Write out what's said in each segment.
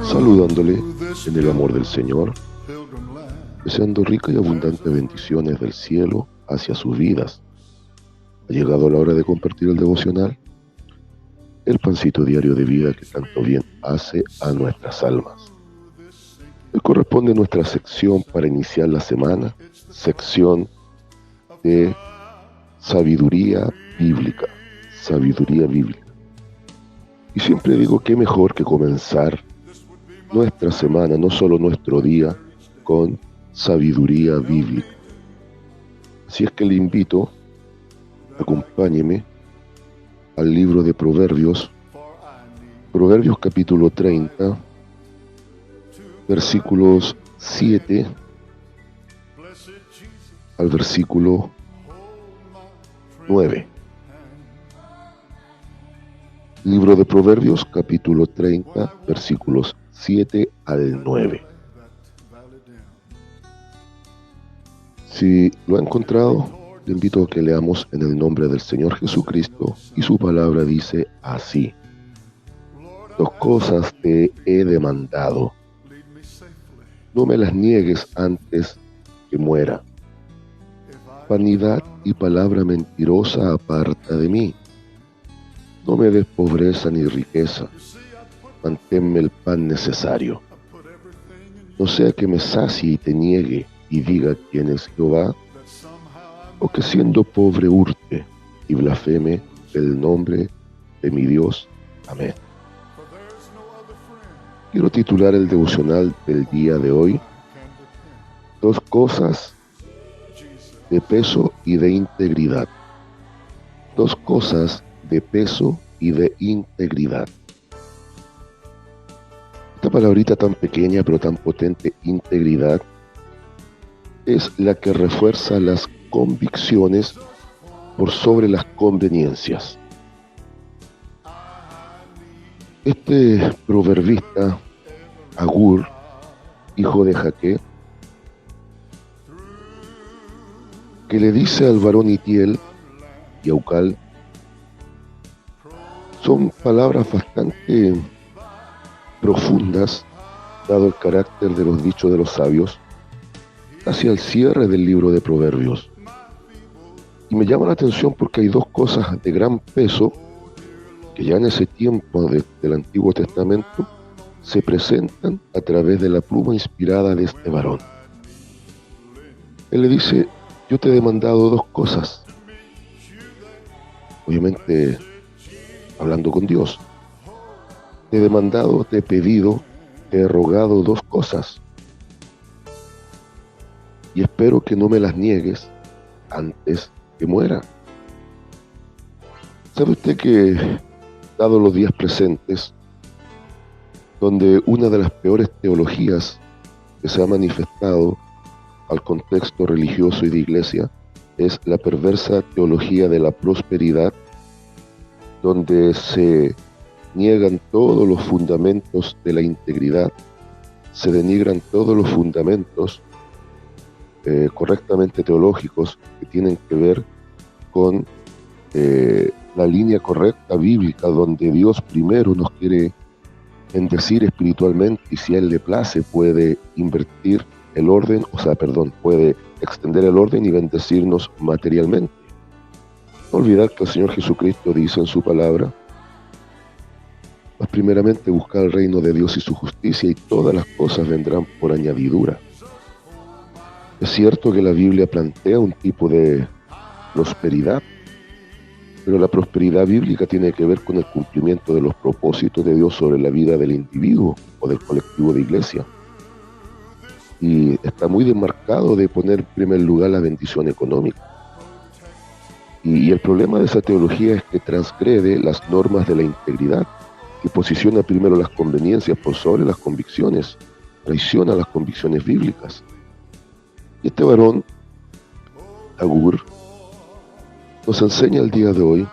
saludándole en el amor del Señor, deseando ricas y abundantes bendiciones del cielo hacia sus vidas. Ha llegado la hora de compartir el devocional, el pancito diario de vida que tanto bien hace a nuestras almas. Hoy corresponde nuestra sección para iniciar la semana, sección de sabiduría bíblica. Sabiduría bíblica. Y siempre digo que mejor que comenzar nuestra semana, no solo nuestro día, con sabiduría bíblica. Así es que le invito, acompáñeme al libro de Proverbios, Proverbios capítulo 30, versículos 7 al versículo 9. Libro de Proverbios, capítulo 30, versículos 7 al 9. Si lo ha encontrado, le invito a que leamos en el nombre del Señor Jesucristo, y su palabra dice así: dos cosas te he demandado, no me las niegues antes que muera. Vanidad y palabra mentirosa aparta de mí. No me des pobreza ni riqueza, manténme el pan necesario. No sea que me sacie y te niegue y diga quién es Jehová, o que siendo pobre hurte y blasfeme el nombre de mi Dios. Amén. Quiero titular el devocional del día de hoy: dos cosas de peso y de integridad. Dos cosas de peso y de integridad. Esta palabrita tan pequeña pero tan potente, integridad, es la que refuerza las convicciones por sobre las conveniencias. Este proverbista, Agur, hijo de Jaque, que le dice al varón Itiel y Aucal, son palabras bastante profundas, dado el carácter de los dichos de los sabios, hacia el cierre del libro de Proverbios. Y me llama la atención porque hay dos cosas de gran peso que ya en ese tiempo del Antiguo Testamento se presentan a través de la pluma inspirada de este varón. Él le dice: yo te he demandado dos cosas. Obviamente hablando con Dios. Te he demandado, te he pedido, te he rogado dos cosas. Y espero que no me las niegues antes que muera. ¿Sabe usted que, dado los días presentes, donde una de las peores teologías que se ha manifestado al contexto religioso y de iglesia es la perversa teología de la prosperidad, donde se niegan todos los fundamentos de la integridad, se denigran todos los fundamentos correctamente teológicos que tienen que ver con la línea correcta bíblica, donde Dios primero nos quiere bendecir espiritualmente y si a Él le place puede invertir el orden, puede extender el orden y bendecirnos materialmente. No olvidar que el Señor Jesucristo dice en su palabra: mas primeramente buscar el reino de Dios y su justicia, y todas las cosas vendrán por añadidura. Es cierto que la Biblia plantea un tipo de prosperidad, pero la prosperidad bíblica tiene que ver con el cumplimiento de los propósitos de Dios sobre la vida del individuo o del colectivo de iglesia. Y está muy demarcado de poner en primer lugar la bendición económica. Y el problema de esa teología es que transgrede las normas de la integridad, que posiciona primero las conveniencias por sobre las convicciones, traiciona las convicciones bíblicas. Y este varón, Agur, nos enseña el día de hoy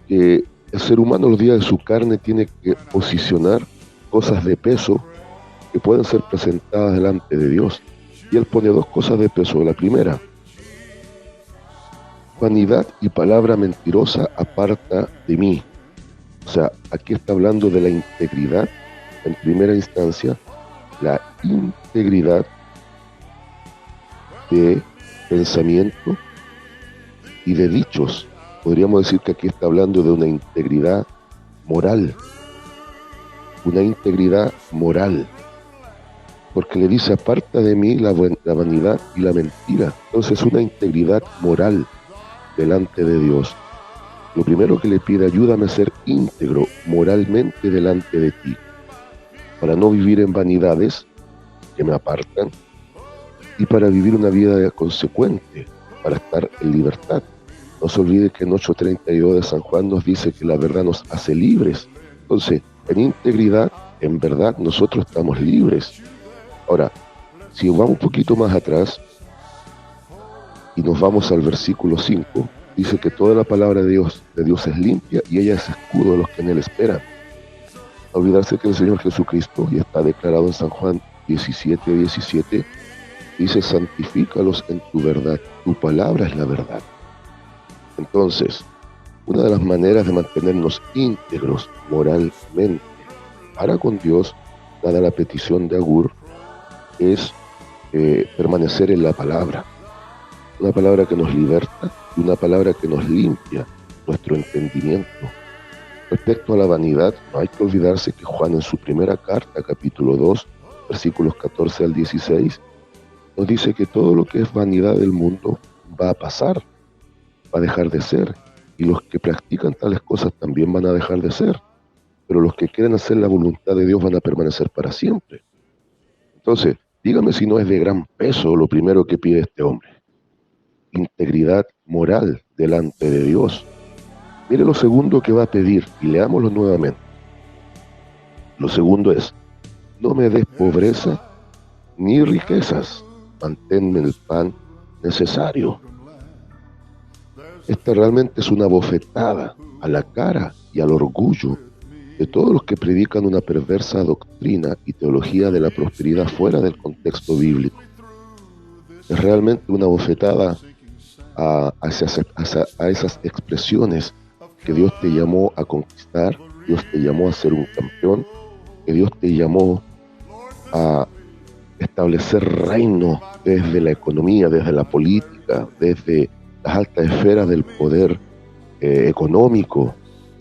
que el ser humano los días de su carne tiene que posicionar cosas de peso que pueden ser presentadas delante de Dios. Y él pone dos cosas de peso. La primera: vanidad y palabra mentirosa aparta de mí. O sea, aquí está hablando de la integridad, en primera instancia, la integridad de pensamiento y de dichos. Podríamos decir que aquí está hablando de una integridad moral, porque le dice, aparta de mí la vanidad y la mentira. Entonces, una integridad moral delante de Dios. Lo primero que le pide, ayúdame a ser íntegro moralmente delante de ti, para no vivir en vanidades que me apartan y para vivir una vida consecuente, para estar en libertad. No se olvide que en 8:32 de San Juan nos dice que la verdad nos hace libres. Entonces, en integridad, en verdad, nosotros estamos libres. Ahora, si vamos un poquito más atrás y nos vamos al versículo 5, dice que toda la palabra de Dios es limpia y ella es escudo de los que en él esperan. No olvidarse que el Señor Jesucristo, y está declarado en San Juan 17:17, dice, santifícalos en tu verdad, tu palabra es la verdad. Entonces, una de las maneras de mantenernos íntegros moralmente para con Dios, dada la petición de Agur, es permanecer en la palabra. Una palabra que nos liberta y una palabra que nos limpia nuestro entendimiento. Respecto a la vanidad, no hay que olvidarse que Juan en su primera carta, capítulo 2, versículos 14 al 16, nos dice que todo lo que es vanidad del mundo va a pasar, va a dejar de ser, y los que practican tales cosas también van a dejar de ser, pero los que quieren hacer la voluntad de Dios van a permanecer para siempre. Entonces, dígame si no es de gran peso lo primero que pide este hombre: integridad moral delante de Dios. Mire lo segundo que va a pedir, y leámoslo nuevamente. Lo segundo es, no me des pobreza ni riquezas, manténme el pan necesario. Esta realmente es una bofetada a la cara y al orgullo de todos los que predican una perversa doctrina y teología de la prosperidad fuera del contexto bíblico. Es realmente una bofetada a esas expresiones que Dios te llamó a conquistar, Dios te llamó a ser un campeón, que Dios te llamó a establecer reino desde la economía, desde la política, desde las altas esferas del poder económico,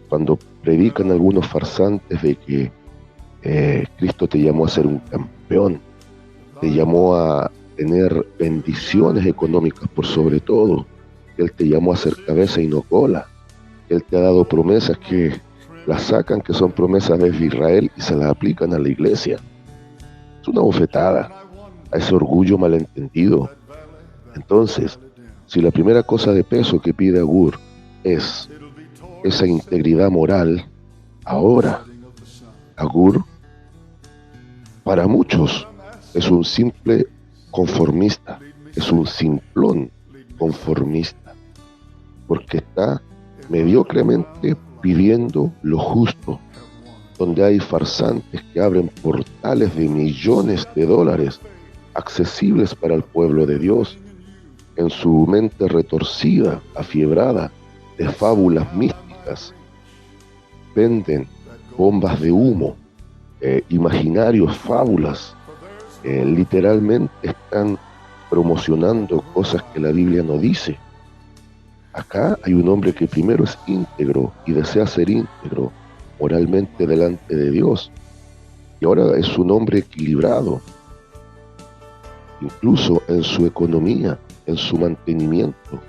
cuando predican algunos farsantes de que Cristo te llamó a ser un campeón, te llamó a tener bendiciones económicas por sobre todo, que Él te llamó a ser cabeza y no cola, que Él te ha dado promesas que las sacan, que son promesas desde Israel y se las aplican a la iglesia. Es una bofetada a ese orgullo malentendido. Entonces, si la primera cosa de peso que pide Agur es esa integridad moral, ahora Agur, para muchos, es un simple conformista, es un simplón conformista, porque está mediocremente pidiendo lo justo, donde hay farsantes que abren portales de millones de dólares accesibles para el pueblo de Dios, en su mente retorcida, afiebrada de fábulas místicas, venden bombas de humo, imaginarios, fábulas, literalmente están promocionando cosas que la Biblia no dice. Acá hay un hombre que primero es íntegro y desea ser íntegro moralmente delante de Dios, y ahora es un hombre equilibrado, incluso en su economía, en su mantenimiento.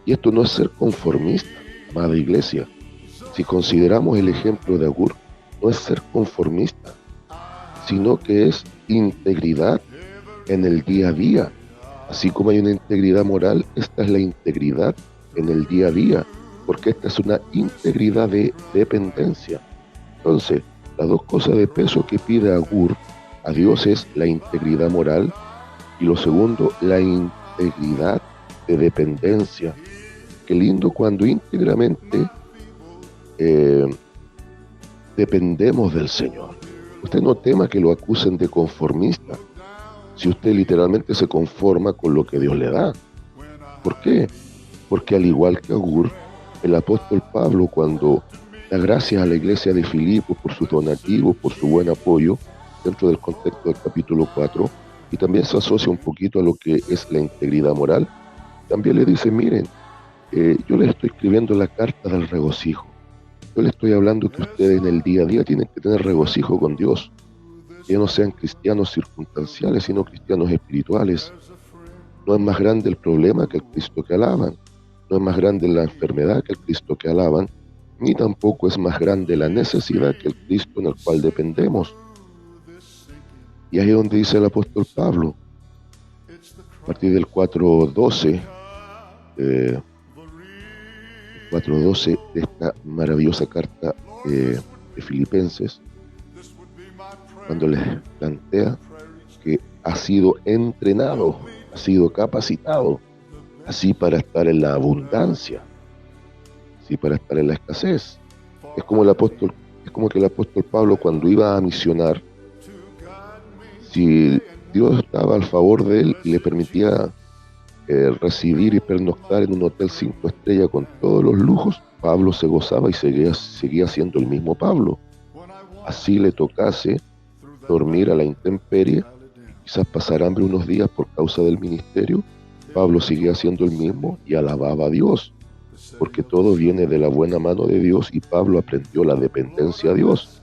Y esto no es ser conformista, amada iglesia. Si consideramos el ejemplo de Agur, no es ser conformista, sino que es integridad en el día a día. Así como hay una integridad moral, esta es la integridad en el día a día, porque esta es una integridad de dependencia. Entonces, las dos cosas de peso que pide Agur a Dios es la integridad moral y lo segundo, la integridad de dependencia. Qué lindo cuando íntegramente dependemos del Señor. Usted no tema que lo acusen de conformista, si usted literalmente se conforma con lo que Dios le da. ¿Por qué? Porque al igual que Agur, el apóstol Pablo, cuando Da gracias a la iglesia de Filipos por sus donativos, por su buen apoyo dentro del contexto del capítulo 4, y también se asocia un poquito a lo que es la integridad moral. También le dice, miren, yo les estoy escribiendo la carta del regocijo. Yo les estoy hablando que ustedes en el día a día tienen que tener regocijo con Dios, que no sean cristianos circunstanciales, sino cristianos espirituales. No es más grande el problema que el Cristo que alaban, no es más grande la enfermedad que el Cristo que alaban, ni tampoco es más grande la necesidad que el Cristo en el cual dependemos. Y ahí es donde dice el apóstol Pablo, a partir del 4.12, 4.12 de esta maravillosa carta de Filipenses, cuando les plantea que ha sido entrenado, ha sido capacitado, así para estar en la abundancia, así para estar en la escasez. Es como que el apóstol Pablo, cuando iba a misionar, si Dios estaba al favor de él y le permitía recibir y pernoctar en un hotel 5 estrellas con todos los lujos, Pablo se gozaba y seguía siendo el mismo Pablo. Así le tocase dormir a la intemperie, quizás pasar hambre unos días por causa del ministerio, Pablo seguía siendo el mismo y alababa a Dios, porque todo viene de la buena mano de Dios, y Pablo aprendió la dependencia a Dios,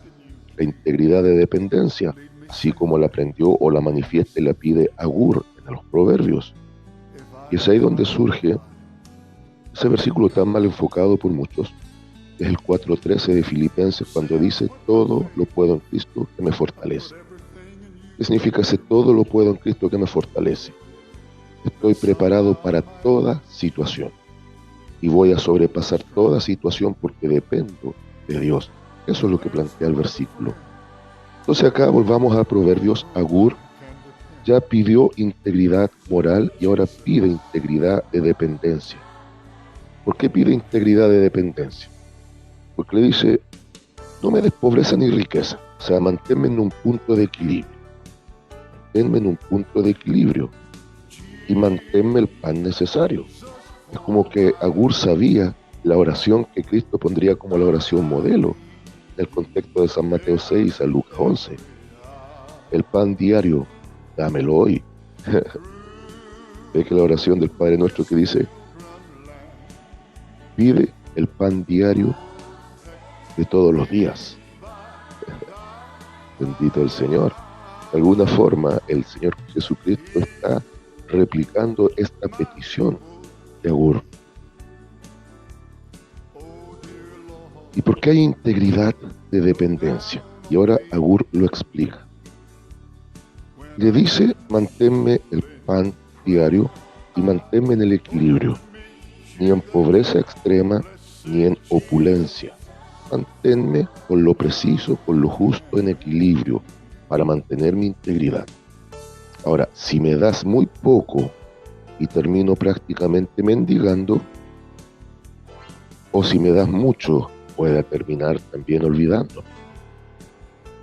la integridad de dependencia, así como la aprendió o la manifiesta y la pide Agur en los Proverbios. Y es ahí donde surge ese versículo tan mal enfocado por muchos, es el 4.13 de Filipenses, cuando dice, todo lo puedo en Cristo que me fortalece. ¿Qué significa ese todo lo puedo en Cristo que me fortalece? Estoy preparado para toda situación y voy a sobrepasar toda situación porque dependo de Dios. Eso es lo que plantea el versículo. Entonces acá volvamos a Proverbios. Agur ya pidió integridad moral y ahora pide integridad de dependencia. ¿Por qué pide integridad de dependencia? Porque le dice, no me des pobreza ni riqueza, o sea, manténme en un punto de equilibrio, manténme en un punto de equilibrio y manténme el pan necesario. Es como que Agur sabía la oración que Cristo pondría como la oración modelo en el contexto de San Mateo 6 y San Lucas 11. El pan diario, dámelo hoy. Es que la oración del Padre Nuestro que dice, pide el pan diario de todos los días. Bendito el Señor. De alguna forma, el Señor Jesucristo está replicando esta petición de Agur. ¿Y por qué hay integridad de dependencia? Y ahora Agur lo explica. Le dice, manténme el pan diario y manténme en el equilibrio, ni en pobreza extrema, ni en opulencia. Manténme con lo preciso, con lo justo en equilibrio, para mantener mi integridad. Ahora, si me das muy poco y termino prácticamente mendigando, o si me das mucho, pueda terminar también olvidando.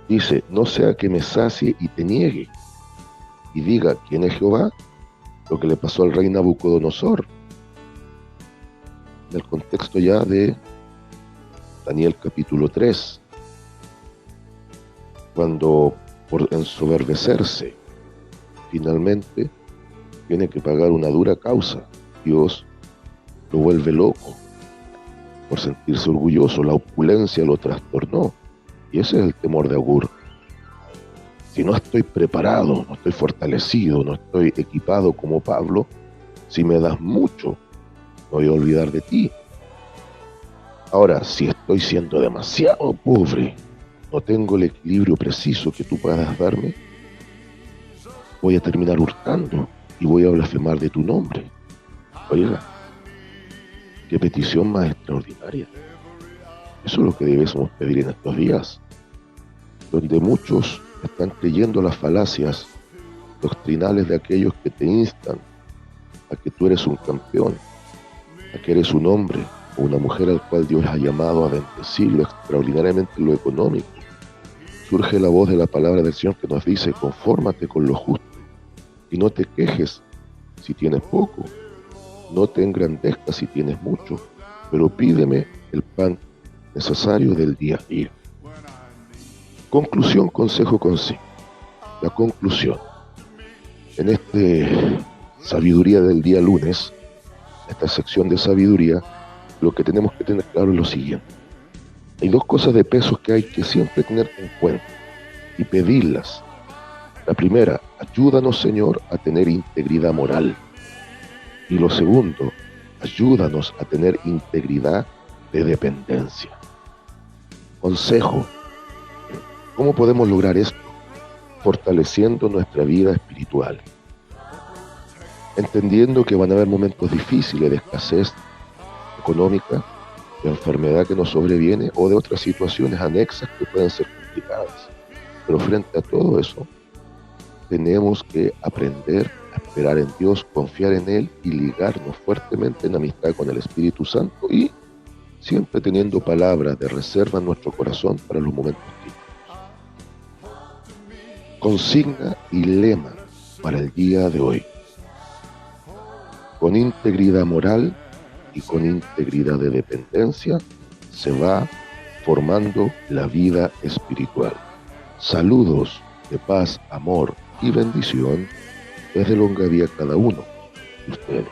Dice, no sea que me sacie y te niegue, y diga, ¿quién es Jehová? Lo que le pasó al rey Nabucodonosor, en el contexto ya de Daniel capítulo 3, cuando por ensoberbecerse finalmente tiene que pagar una dura causa. Dios lo vuelve loco por sentirse orgulloso, la opulencia lo trastornó, y ese es el temor de Agur. Si no estoy preparado, no estoy fortalecido, no estoy equipado como Pablo, si me das mucho, me voy a olvidar de ti. Ahora, si estoy siendo demasiado pobre, no tengo el equilibrio preciso que tú puedas darme, voy a terminar hurtando y voy a blasfemar de tu nombre. Oiga, qué petición más extraordinaria. Eso es lo que debemos pedir en estos días, donde muchos están creyendo las falacias doctrinales de aquellos que te instan a que tú eres un campeón, a que eres un hombre o una mujer al cual Dios ha llamado a bendecirlo extraordinariamente en lo económico. Surge la voz de la palabra del Señor que nos dice, confórmate con lo justo y no te quejes si tienes poco, no te engrandezcas si tienes mucho, pero pídeme el pan necesario del día a día. Conclusión, consejo, consigna. La conclusión. En sabiduría del día lunes, esta sección de sabiduría, lo que tenemos que tener claro es lo siguiente. Hay dos cosas de peso que hay que siempre tener en cuenta y pedirlas. La primera, ayúdanos, Señor, a tener integridad moral. Y lo segundo, ayúdanos a tener integridad de dependencia. Consejo, ¿cómo podemos lograr esto? Fortaleciendo nuestra vida espiritual, entendiendo que van a haber momentos difíciles de escasez económica, de enfermedad que nos sobreviene o de otras situaciones anexas que pueden ser complicadas. Pero frente a todo eso, tenemos que aprender a esperar en Dios, confiar en Él y ligarnos fuertemente en amistad con el Espíritu Santo y siempre teniendo palabras de reserva en nuestro corazón para los momentos críticos. Consigna y lema para el día de hoy. Con integridad moral y con integridad de dependencia se va formando la vida espiritual. Saludos de paz, amor y bendición desde Longaví a cada uno de ustedes.